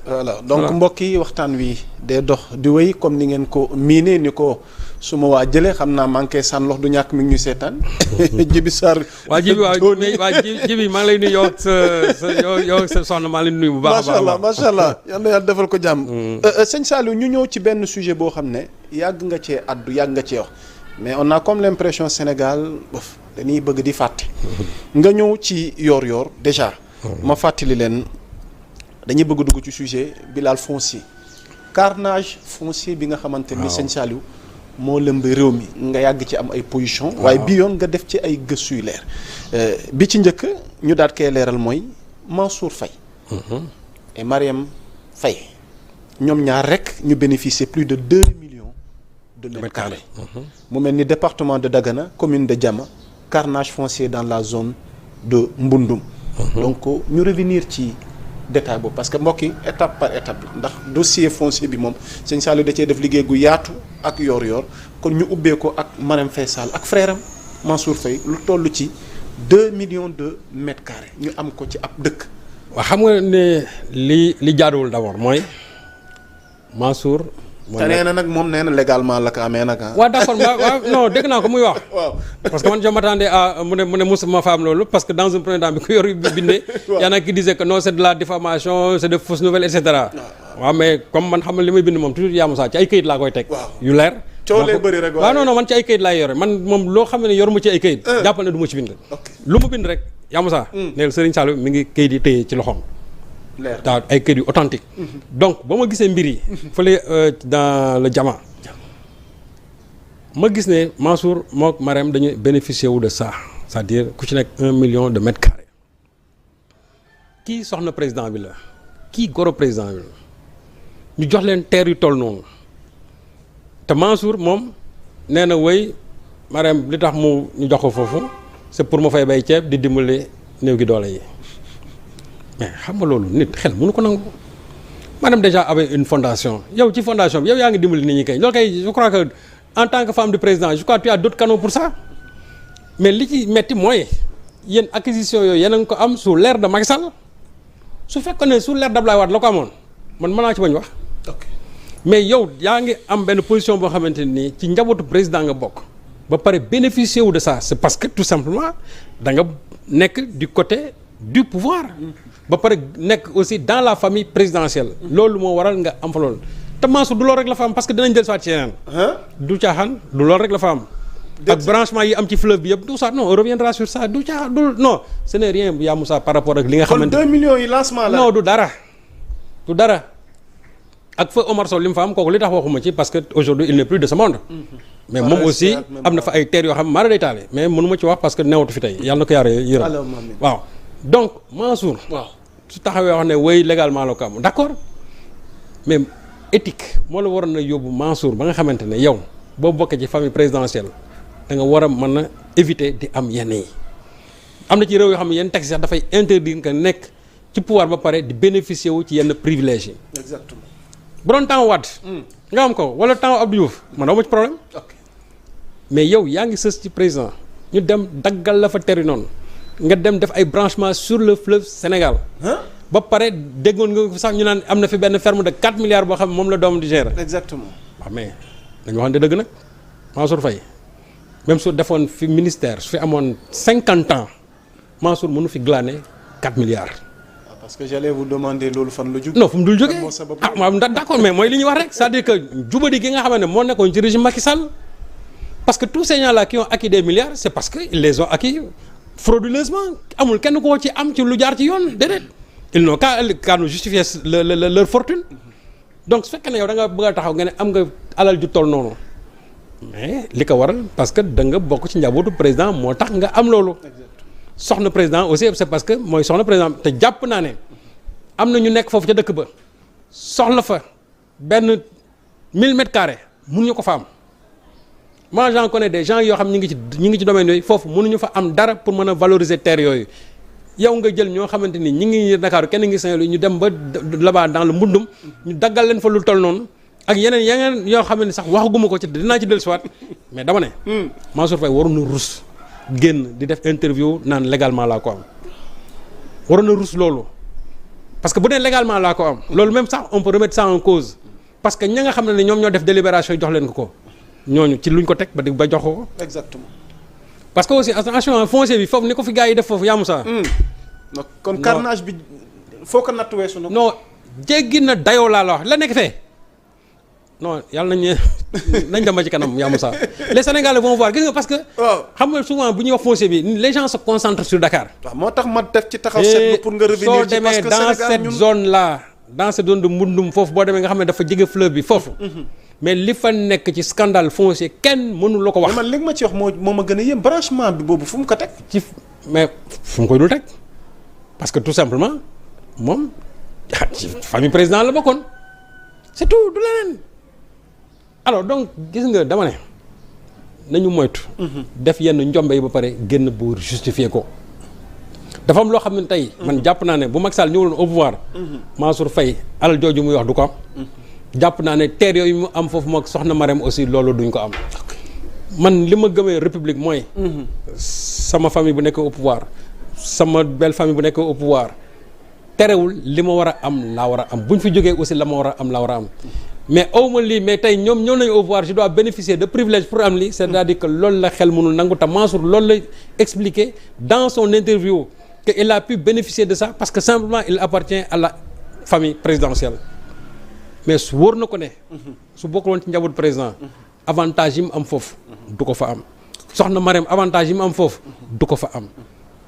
voilà donc mbokk yi waxtaan wi day dox di wéy comme ni ngeen ko miinee ni ko suma waa jëlee xam naa manqué sàn lox du ñàkk mi ngi ñuy seetaan Djiby Sarr. waa Djiby maa ngi lay nuyu yow ak sa soxna maa ngi lay nuyu bu baax a baax. macha allah yal na yàlla defal ko jàmm. sëñ Saliou ñu ñëw ci benn sujet boo xam ne yàgg nga cee addu yàgg nga cee wax mais on a comme l'impression Sénégal dañuy bëgg di fàtte. nga ñëw ci yor-yor déjà. ma fàttali leen dañuy bëgg dugg ci sujet bi laal foncier carnage foncier bi nga xamante ni sëñ Saliou moo lëmb réew mi nga yàgg ci am ay position waaye bii yoon nga def ci ay gëstu yu leer bi ci njëkk ñu daat koy leeral mooy Mansour Faye et Marième Faye ñoom ñaar rek ñu bénéficier plus de 2 millions de mètres carrés mu mel ni département de Dagana commune de Diama carnage foncier dans la zone de Mbundum donc ñu revenir ci détail boobu parce que mbokk yi étape par étape la ndax dossier foncier bi moom sëñ Saliou da cee def liggéey gu yaatu ak yor-yor kon ñu ubbee ko ak Marième Faye Sall ak frère am Mansour Faye lu toll ci 2 millions de mètres carrés ñu am ko ci ab dëkk. waaw xam nga ne li jaaduwul d'abord mooy Mansour. te nee na nag moom nee na légalement la ko amee nag ah. waaw d'accord waaw non dégg naa ko muy wax. waaw parce que man je m'attendais à mu ne musuma fa am loolu parce que dans un premier temps bi ku yor bindee. waaw y en a qui disait que non c'est de la diffamation c'est de fausses nouvelles et cetera. waaw mais comme man xam nga li may bind moom toujours yaa Moussa ci ay këyit laa koy teg. yu leer. coow lay bëri rek waaw non man ci ay këyit laay yore man moom loo xam ne yor ma ci ay këyit. jàppal ne du ma ci bind. lu ma bind rek yaa Moussa. neel Serigne Saliou mi ngi këyit yi téye ci loxoom. daal ay kër yu authentique donc ba ma gisee mbir yi fële dans le Diama ma gis ne Mansour mook Marième dañu bénéficier wu de ça c'est-à-dire ku ci nekk 1 million de mètres carrés kii soxna président bi la kii goro président bi la ñu jox leen terre yu toll noonu te Mansour moom nee na woy Marième li tax mu ñu jox ko foofu c'est pour ma fay bay ceeb di dimbali néew gi doole yi mais xam nga loolu nit xel mënu ko nangu madame déjà avait une fondation yow ci fondation bi yow yaa ngi dimbali nit ñi kay loolu kay je crois que en tant que femme du président je crois que tu as d'autres canaux pour ça mais li ci metti mooy yéen acquisition yooyu yéen a ngi ko am sous l'ère de Macky Sall su fekkoon ne sous l'ère d'Abdoulaye Wade la ko amoon man mën naa ci bañ wax mais yow yaa ngi am benn position boo xamante nii ci njabootu président nga bokk ba pare bénéficier wu de ça c'est parce que tout simplement da nga nekk du côté du pouvoir ba pare nekk aussi dans la famille présidentielle loolu moo waral nga am fa loolu te Mansour du loolu rek la fa am parce que dinañ jël soit ci yeneen du caaxaan du loolu rek la fa am ak branchement yi am ci fleuve bi yëpp tout ça non on reviendra sur ça du caaxaan du non ce n'est rien yaa Moussa par rapport ak li nga xamante kon 2 millions yi lancement la non du dara ak fa Omar Sow li mu fa am kooku li tax waxuma ci parce que aujourd'hui il n'est plus de ce monde mais moom aussi am na fa ay terres yoo xam maara day taale mais mënuma ci wax parce que newatu fi tey yàlla na ko yaara yërëm waaw donc Mansour waaw su taxawee wax ne woy légalement la ko am d'accord mais éthique moo la waroon na yóbbu Mansour ba nga xamante ne yow boo bokkee ci famille présidentielle da nga war a mën a éviter di am yenn yi am na ci réew yoo xam ne yenn texte sax dafay interdire que nekk ci pouvoir ba pare di bénéficier wu ci yenn privilèges yi exactement bu doon temps Wade nga am ko wala temps Abdou Diouf man awma ci problème mais yow yaa ngi sës ci président ñu dem daggal la fa terri noonu nga dem def ay branchements sur le fleuve Sénégal ba pare déggoon nga sax ñu naan am na fi benn ferme de 4 milliards boo xam ne moom la doom di gérer exactement waaw mais dañu waxante dëgg nag Mansour Faye même su defoon fi ministère su fi amoon 50 ans Mansour mënu fi glaner 4 milliards parce que j'allais vous demander loolu fan la jóg non fu mu dul jógee d'accord mais mooy li ñuy wax rek c'est-à-dire que jubadi gi nga xam ne moo nekkoon ci régime Macky Sall parce que tous ces gens là qui ont acquis des milliards c'est parce que ils les ont acquis frauduleusement amul kenn koo ci am ci lu jaar ci yoon déedéet ils n'ont qu'à nous justifier leur fortune donc su fekkee ne yow da nga bëgg a taxaw nga ne am nga alal ju toll noonu mais li ko waral parce que da nga bokk ci njabootu président moo tax nga am loolu soxna président aussi c'est parce que mooy soxna président te jàpp naa ne am na ñu nekk foofu ca dëkk ba soxla fa benn 1000 mètres carrés mënuñu ko fa am moi j'en connais des gens yoo xam ñi ngi ci domaine yooyu foofu mënuñu fa am dara pour mën a valoriser terre yooyu yow nga jël ñoo xamante ni ñi ngi Dakar kenn ngi Saint-Louis ñu dem ba là-bas dans le Mbundum ñu daggal leen fa lu toll noonu ak yeneen yoo xam ne sax waxaguma ko ci dinaa ci dellusiwaat mais dama ne Mansour Faye waroon na rus génn di def interview naan légalement laa ko am waroon na rus loolu parce que bu dee légalement laa ko am loolu même sax on peut remettre ça en cause parce que ña nga xam ne ñoom ñoo def délibération jox leen ko ñooñu ci luñ ko teg ba jox ko. exactement. parce que aussi attention foncier bi foofu ni ko fi gars yi def foofu yaa Moussa. kon carnage bi foo ko natt weesu na. non jéggi na dayoo laa la wax la nekk fee non yàlla nañ dem ba ci kanam yaa Moussa les Sénégalais vont voir gis nga parce que. xam nga souvent bu ñuy wax foncier bi les gens se concentrent sur Dakar. waaw moo tax ma def ci taxaw seetlu pour nga revenir ci parce que dans Sénégal cette zone là dans cette zone de Mbundum foofu boo demee nga xam ne dafa jege fleuve bi foofu. mais li fa nekk ci scandale foncier kenn mënu la ko wax. man li nga ma ci wax moo ma gën a yéem branchement bi boobu fu mu ko teg. mais fu mu koy dul teg parce que tout simplement moom ci famille président la bokkoon c'est tout du leneen. alors donc gis nga dama ne nañu moytu. def yenn njombe yi ba pare génn bu justifier ko. dafa am loo xam ne tey. man jàpp naa ne bu Macky Sall ñëwuloon au pouvoir. Mansour Faye alal jooju muy wax du ko am. jàpp naa ne terre yooyu mu am foofu moog soxna Marème aussi loolu duñ ko am. man li ma gëmee république mooy. sama famille bu nekk au pouvoir sama belle famille bu nekk au pouvoir terewul li ma war a am laa war a am bu ñu fi jógee aussi la ma war a am laa war a am. mais awma lii mais tey ñoom ñëw nañu au pouvoir je dois bénéficier de privilèges pour am lii c'est-à-dire que loolu la xel mënul nangu te Mansour loolu la expliqué dans son interview que il a pu bénéficier de ça parce que simplement il appartient à la famille présidentielle mais su wóor na ko ne su bokkul woon ci njaboot président avantage yi mu am foofu du ko fa am soxna Marème avantage yi mu am foofu du ko fa am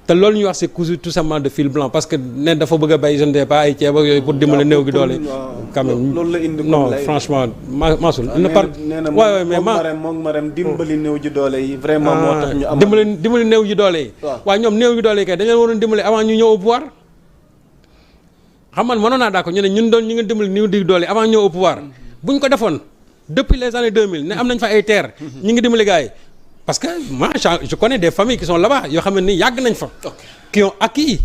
te loolu ñuy wax c'est cousu tout simplement de fil blanc parce que ne dafa bëgg a bay je ne sais pas ay ceeb ak yooyu pour dimbale néew gi doole. quand même loolu la indi non franchement Mansour il ne parle. waaw mais moom Marème dimbali néew ji doole yi. vraiment moo tax ñu am dimbali néew ji doole yi. waaw ñoom néew ji doole yi kay dañu leen waroon dimbali avant ñu ñëw au pouvoir. xam man mënoon naa d'accord ñu ne ñun ñu ngi dimbali néew di doole avant ñu ñëw au pouvoir bu ñu ko defoon depuis les années 2000 ne am nañ fa ay terres. ñu ngi dimbali gars yi. parce que moi je connais des familles qui sont là-bas yoo xam ne ni yàgg nañ fa. qui ont acquis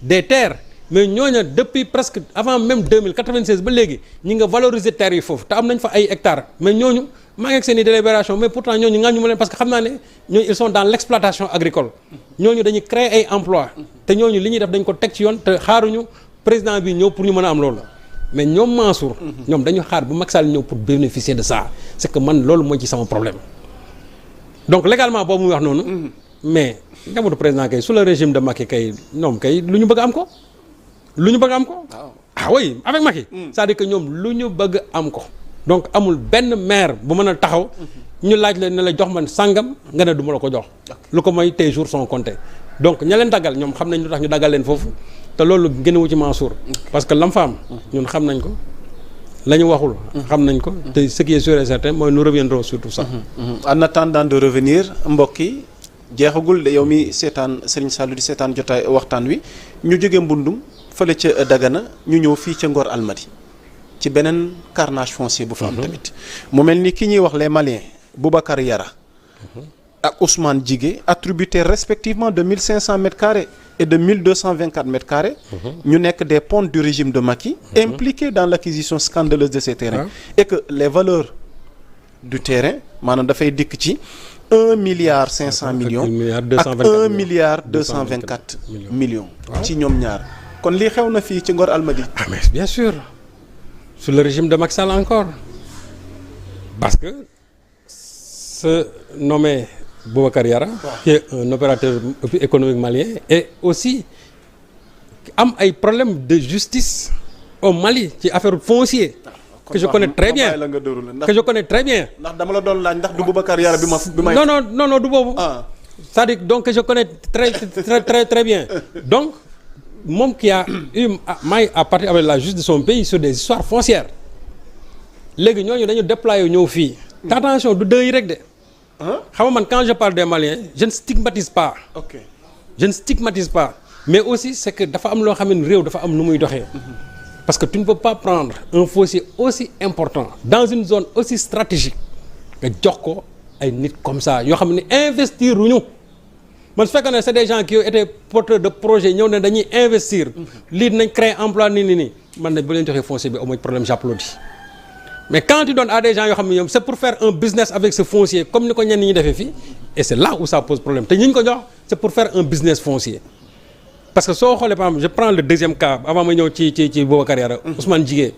des terres mais ñooñu depuis presque avant même 2096 ba léegi ñi nga valoriser terres yi foofu te am nañ fa ay hectares mais ñooñu maa ngi ak seen i délibération mais pourtant ñooñu ŋàññu ma leen parce que xam naa ne ñooñu ils sont dans l'exploitation agricole ñooñu dañuy créer ay emplois te ñooñu li ñuy def dañ ko teg ci yoon te xaaruñu président bi ñëw pour ñu mën a am loolu mais ñoom Mansour. ñoom dañu xaar bu Macky Sall ñëw pour bénéficier de ça c'est que man loolu mooy ci sama problème. donc légalement boobu muy wax noonu. mais njabootu président kay sous le régime de Macky kay ñoom kay lu ñu bëgg am ko. lu ñu bëgg am ko. ah oui avec Macky. c'est-à-dire que ñoom lu ñu bëgg am ko. donc amul benn maire bu mën a taxaw. ñu laaj la ne la jox man sangam nga ne du ma la ko jox. lu ko mooy tes jours sont comptés. donc ña leen daggal ñoom xam nañ lu tax ñu daggal leen foofu te loolu gënewu ci Mansour. parce que lam fa am ñun xam nañ ko. la ñu waxul xam nañ ko te ce qui est sûr et certain mooy nous reviendrons sur tout ça. en attendant de revenir mbokk yi jeexagul de yow mi seetaan Serigne Saliou di seetaan jotaay waxtaan wi ñu jóge Mbundum fële ca Dagana ñu ñëw fii ca Ngor Almadi ci beneen carnage foncier bu fa am tamit mu mel ni ki ñuy wax les Maliens Boubacar Yara ak Ousmane Djigué attributaires respectivement de 1500 mètres carrés et de 1224 mètres carrés ñu nekk des pontes du régime de Macky impliqués dans l'acquisition scandaleuse de ces terrains et que les valeurs du terrain maanaam dafay dikk ci 1 milliard 500 millions ak 1 milliard 224 millions ci ñoom ñaar kon lii xew na fii ci Ngor Almadi. mais bien sûr sous le régime de Macky Sall encore parce que ce nommé Boubacar Yara qui est un opérateur économique malien et aussi am ay problèmes de justice au Mali ci affaire foncier que je connais très bien que je connais très bien. ndax dama la doon laaj ndax du Boubacar Yara bi may. non du boobu. c'est-à-dire donc que je connais très bien donc moom qui a eu maille à partir avec la justice de son pays sur des histoires foncières léegi ñooñu dañu déployer ñëw fii. attention du dëy rek de. xam nga man quand je parle des Maliens je ne stigmatise pas. ok je ne stigmatise pas mais aussi c'est que dafa am loo xam ne réew dafa am nu muy doxee. parce que tu ne peux pas prendre un foncier aussi important dans une zone aussi stratégique nga jox ko ay nit comme ça yoo xam ne investir wuñu man su fekkee ne c'est des gens qui ont été porteurs de projet ñëw ne dañuy investir lii dinañ créer emploi nii man ne bu leen joxee foncier bi amuñ problème j'applaudis mais quand tu donnes à des gens yoo xam ne ñoom c'est pour faire un business avec ce foncier comme ni ko ñenn ñi defee fii et c'est là où ça pose problème te ñi ñu ko jox c'est pour faire un business foncier parce que soo xoolee par exemple je prends le deuxième cas avant ma ñëw ci Boubacar Yara. Ousmane Jigué.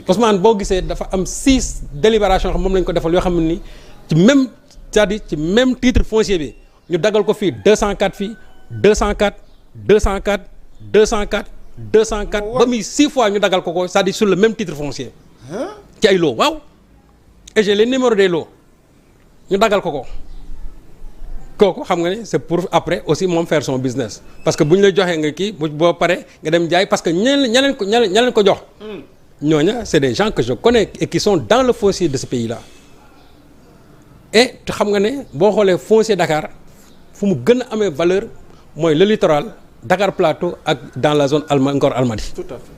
Ousmane boo gisee dafa am 6 délibérations xam moom lañ ko defal yoo xam ne ni ci même c'est-à-dire ci même titre foncier bi ñu dagal ko fii 204 fii 204 204 204 204 ba muy 6 fois ñu dagal ko c'est-à-dire sur le même titre foncier. ci ay lots waaw. et j'ai les numéros des lots ñu dagal ko kooku xam nga ne c'est pour après aussi moom faire son business parce que bu ñu la joxee nga kii boo paree nga dem jaay parce que ña leen ko jox. ñooña c'est des gens que je connais et qui sont dans le foncier de ce pays-là. et te xam nga ne boo xoolee foncier Dakar fu mu gën a amee valeur mooy le littoral Dakar Plateau ak dans la zone Ngor Almadies. Tout à fait.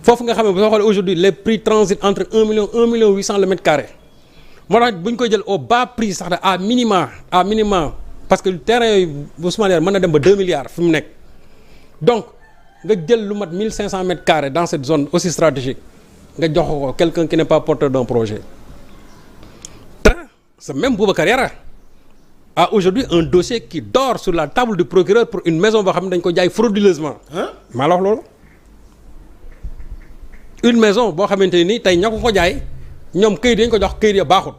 foofu nga xam ne boo xoolee aujourd'hui les prix transitent entre 1 million 800 le mètre carré moo tax bu ñu koy jël au bas prix sax de à minima parce que terrain yooyu Ousmane Yara mën na dem ba 2 milliards fi mu nekk donc nga jël lu mat 1500 mètres carrés dans cette zone aussi stratégique nga jox ko quelqu'un qui n'est pas porteur d'un projet te ce même Boubacar Yara a aujourd'hui un dossier qui dort sur la table du procureur pour une maison boo xam ne dañ ko jaay frauduleusement. maa la wax loolu. une maison boo xamante ni tey ña ko jaay ñoom këyit dañ ko jox këyit ya baaxut.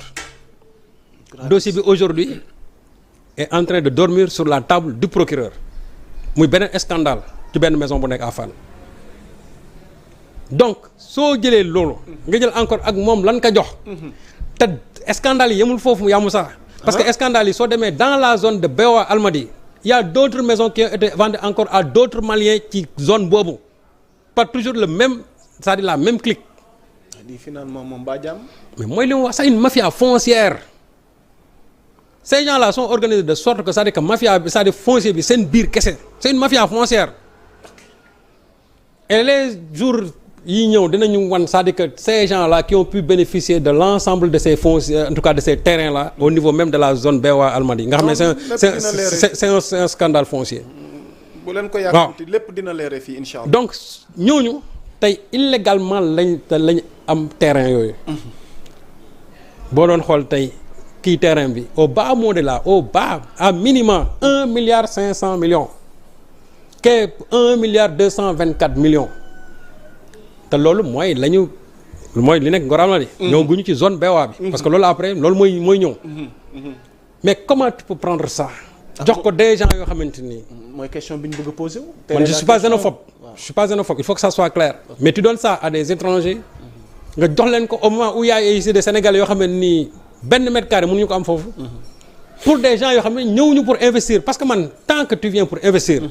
dossier bi aujourd'hui est en train de dormir sur la table du procureur muy beneen scandale ci benn maison bu nekk à Fann donc soo jëlee loolu nga jël encore ak moom lan ka jox te scandale yi yemul foofu yamu sax parce que scandale yi soo demee dans la zone de BOA Almadies il y a d'autres maisons qui ont été vendues encore à d'autres Maliens ci zone boobu pas toujours le même c'est-à-dire la même clique. lii finalement moom baa jàmm. mais mooy li mu wax c'est une mafia foncière. Ces gens-là sont organisés de sorte que c'est-à-dire que mafia bi c'est-à-dire foncier bi seen biir kese c'est une mafia foncière et les jours yi ñëw dinañu wan c'est-à-dire que ces gens-là qui ont pu bénéficier de l'ensemble de ces fonciers en tout cas de ces terrains-là au niveau même de la zone BOA Almadies nga xam ne c'est un scandale foncier. bu leen ko yàqamti lépp dina leere fii incha allah. donc ñooñu tey illégalement lañ am terrain yooyu. boo doon xool tey. kii terrain bi au bas mot de là au bas à minimum 1 milliard 500 millions que 1 milliard 224 millions te loolu mooy mooy li nekk Ngor Almadies ñëw guñu ci zone BOA bi parce que loolu après loolu mooy ñëw mais comment tu peux prendre ça jox ko des gens yoo xamante nii mooy question bi ñu bëgg a poser wu man je suis pas xénophobe il faut que ça soit clair mais tu donnes ça à des étrangers nga jox leen ko au moment où il y a ici des Sénégalais yoo xam ne nii benn mètre carré mënuñu ko am foofu pour des gens yoo xam ne ñëwuñu pour investir parce que man tant que tu viens pour investir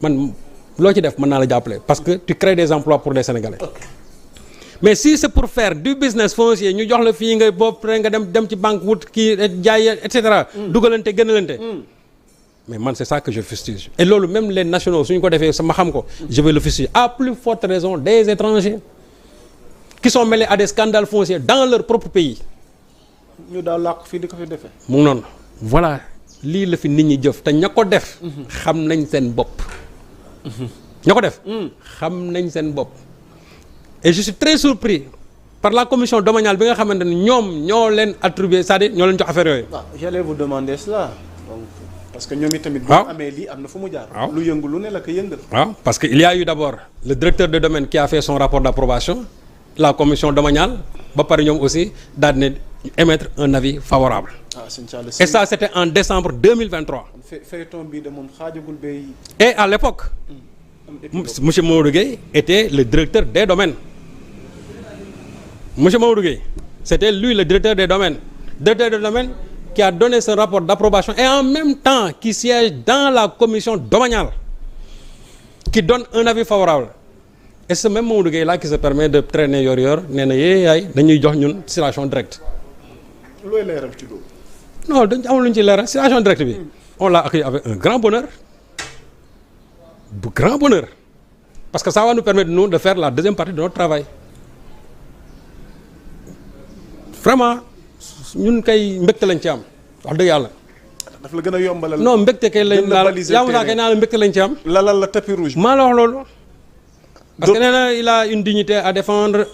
man loo ci def mën naa la jàppale parce que tu crées des emplois pour les Sénégalais. mais si c'est pour faire du business foncier ñu jox la fii nga bopp nga dem ci banque wut kii jaay et cetera. dugalante gënalante. mais man c'est ça que je fustige et loolu même les nationaux suñu ko defee sama xam ko je vais le fustiger à plus forte raison des étrangers qui sont mêlés à des scandales fonciers dans leur propre pays. ñu daal làq fii di ko fi defee. mu ngi noonu voilà lii la fi nit ñi jëf te ña ko def. xam nañ seen bopp. ña ko def. xam nañ seen bopp. et je suis très surpris par la commission domaniale bi nga xamante ne ñoom ñoo leen attribué c'est-à-dire ñoo leen jox affaire yooyu. waaw j'allais vous demander cela donc parce que ñoom itamit. waaw bu amee lii am na fu mu jaar. waaw lu yëngu lu ne la ko yëngal. waaw parce que il y a eu d'abord le directeur de domaine qui a fait son rapport d'approbation la commission domaniale ba pare ñoom aussi daal di ne émettre un avis favorable. Et ça c'était en décembre 2023. feuilleton bi de moom xaajagul bay. Et à l'époque monsieur Mamadou Gueye était le directeur des domaines. Monsieur Mamadou Gueye c'était lui le directeur des domaines qui a donné ce rapport d'approbation et en même temps qui siège dans la commission domaniale qui donne un avis favorable. Et ce même Mamadou Gueye là qui se permet de traîner yor nee na yaay dañuy jox ñun circulation directe. looy leeral ci loolu. non dañ amul lu ñu ci leeral circulation directe bi. on l'a accueilli avec un grand bonheur. Parce que ça va nous permettre nous de faire la deuxième partie de notre travail. Vraiment ñun kay mbégte lañ ci am wax dëgg yàlla. daf la gën a yombalal. non mbégte kay lañ laal yaa ma kay naa la mbégte lañ ci am. lalal la tapis rouge. maa la wax loolu. parce que nee na il a une dignité à défendre.